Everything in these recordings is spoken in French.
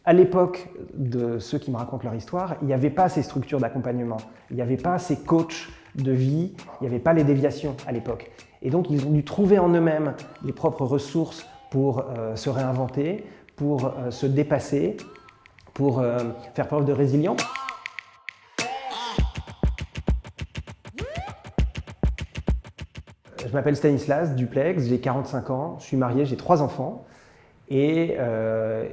À l'époque de ceux qui me racontent leur histoire, il n'y avait pas ces structures d'accompagnement, il n'y avait pas ces coachs de vie, il n'y avait pas les déviations à l'époque. Et donc ils ont dû trouver en eux-mêmes les propres ressources pour se réinventer, pour se dépasser, pour faire preuve de résilience. Je m'appelle Stanislas Duplex, j'ai 45 ans, je suis marié, j'ai 3 enfants. Et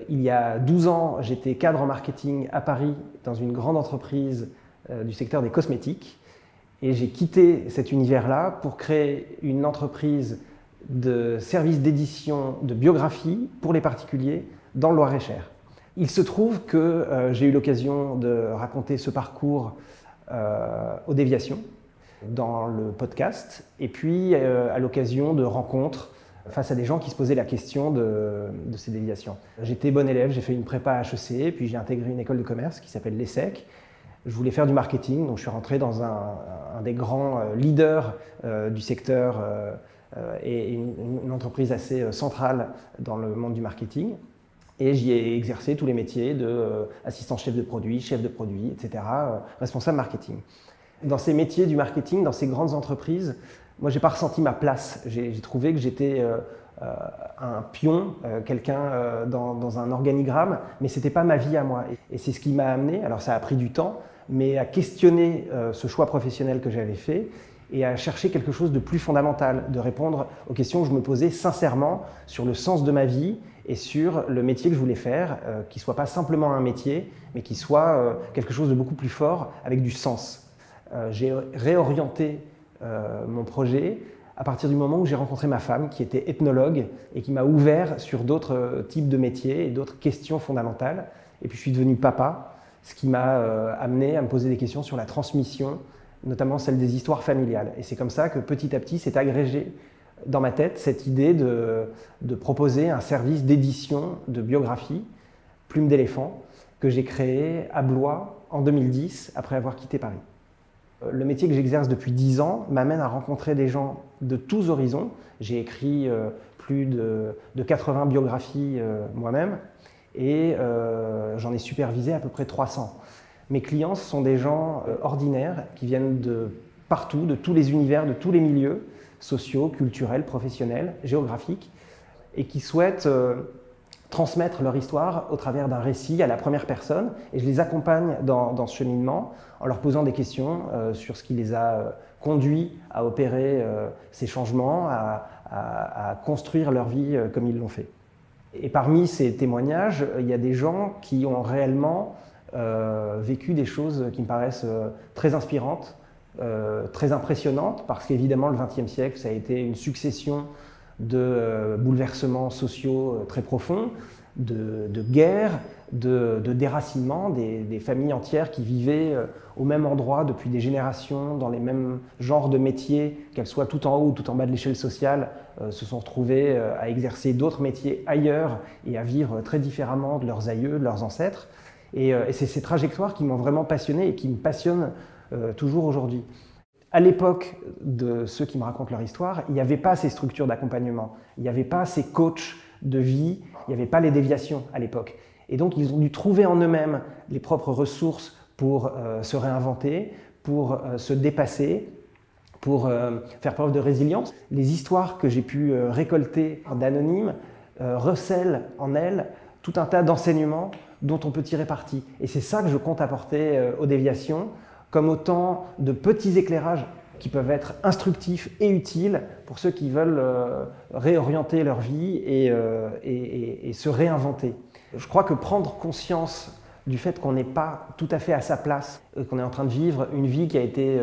il y a 12 ans, j'étais cadre en marketing à Paris dans une grande entreprise du secteur des cosmétiques. Et j'ai quitté cet univers-là pour créer une entreprise de services d'édition de biographie pour les particuliers dans le Loir-et-Cher. Il se trouve que j'ai eu l'occasion de raconter ce parcours aux déviations dans le podcast et puis à l'occasion de rencontres face à des gens qui se posaient la question de ces déviations. J'étais bon élève, j'ai fait une prépa HEC, puis j'ai intégré une école de commerce qui s'appelle l'ESSEC. Je voulais faire du marketing, donc je suis rentré dans un des grands leaders du secteur et une entreprise assez centrale dans le monde du marketing. Et j'y ai exercé tous les métiers d'assistant chef de produit, etc., responsable marketing. Dans ces métiers du marketing, dans ces grandes entreprises, moi, je n'ai pas ressenti ma place. J'ai trouvé que j'étais un pion, quelqu'un dans un organigramme, mais ce n'était pas ma vie à moi. Et c'est ce qui m'a amené, alors ça a pris du temps, mais à questionner ce choix professionnel que j'avais fait et à chercher quelque chose de plus fondamental, de répondre aux questions que je me posais sincèrement sur le sens de ma vie et sur le métier que je voulais faire, qui ne soit pas simplement un métier, mais qui soit quelque chose de beaucoup plus fort, avec du sens. J'ai réorienté mon projet à partir du moment où j'ai rencontré ma femme qui était ethnologue et qui m'a ouvert sur d'autres types de métiers et d'autres questions fondamentales. Et puis je suis devenu papa, ce qui m'a amené à me poser des questions sur la transmission, notamment celle des histoires familiales. Et c'est comme ça que petit à petit s'est agrégé dans ma tête cette idée de proposer un service d'édition de biographie, Plume d'éléphant, que j'ai créé à Blois en 2010 après avoir quitté Paris. Le métier que j'exerce depuis 10 ans m'amène à rencontrer des gens de tous horizons. J'ai écrit plus de 80 biographies moi-même et j'en ai supervisé à peu près 300. Mes clients, ce sont des gens ordinaires qui viennent de partout, de tous les univers, de tous les milieux sociaux, culturels, professionnels, géographiques et qui souhaitent transmettre leur histoire au travers d'un récit à la première personne et je les accompagne dans ce cheminement en leur posant des questions sur ce qui les a conduits à opérer ces changements, à construire leur vie comme ils l'ont fait. Et parmi ces témoignages, il y a des gens qui ont réellement vécu des choses qui me paraissent très inspirantes, très impressionnantes, parce qu'évidemment le XXe siècle, ça a été une succession de bouleversements sociaux très profonds, de guerres, de déracinement, des familles entières qui vivaient au même endroit depuis des générations, dans les mêmes genres de métiers, qu'elles soient tout en haut ou tout en bas de l'échelle sociale, se sont retrouvées à exercer d'autres métiers ailleurs et à vivre très différemment de leurs aïeux, de leurs ancêtres. Et c'est ces trajectoires qui m'ont vraiment passionné et qui me passionnent toujours aujourd'hui. À l'époque de ceux qui me racontent leur histoire, il n'y avait pas ces structures d'accompagnement, il n'y avait pas ces coachs de vie, il n'y avait pas les déviations à l'époque. Et donc ils ont dû trouver en eux-mêmes les propres ressources pour se réinventer, pour se dépasser, pour faire preuve de résilience. Les histoires que j'ai pu récolter d'anonymes recèlent en elles tout un tas d'enseignements dont on peut tirer parti. Et c'est ça que je compte apporter aux déviations, comme autant de petits éclairages qui peuvent être instructifs et utiles pour ceux qui veulent réorienter leur vie et se réinventer. Je crois que prendre conscience du fait qu'on n'est pas tout à fait à sa place, qu'on est en train de vivre une vie qui a été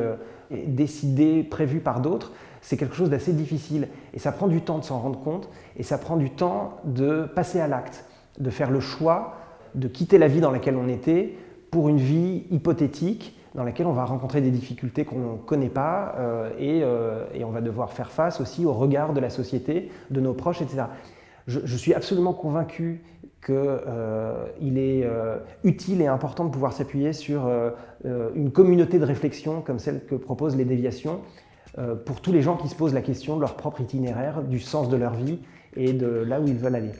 décidée, prévue par d'autres, c'est quelque chose d'assez difficile. Et ça prend du temps de s'en rendre compte et ça prend du temps de passer à l'acte, de faire le choix de quitter la vie dans laquelle on était pour une vie hypothétique dans laquelle on va rencontrer des difficultés qu'on ne connaît pas et on va devoir faire face aussi au regard de la société, de nos proches, etc. Je suis absolument convaincu qu'il est utile et important de pouvoir s'appuyer sur une communauté de réflexion comme celle que proposent les déviations pour tous les gens qui se posent la question de leur propre itinéraire, du sens de leur vie et de là où ils veulent aller.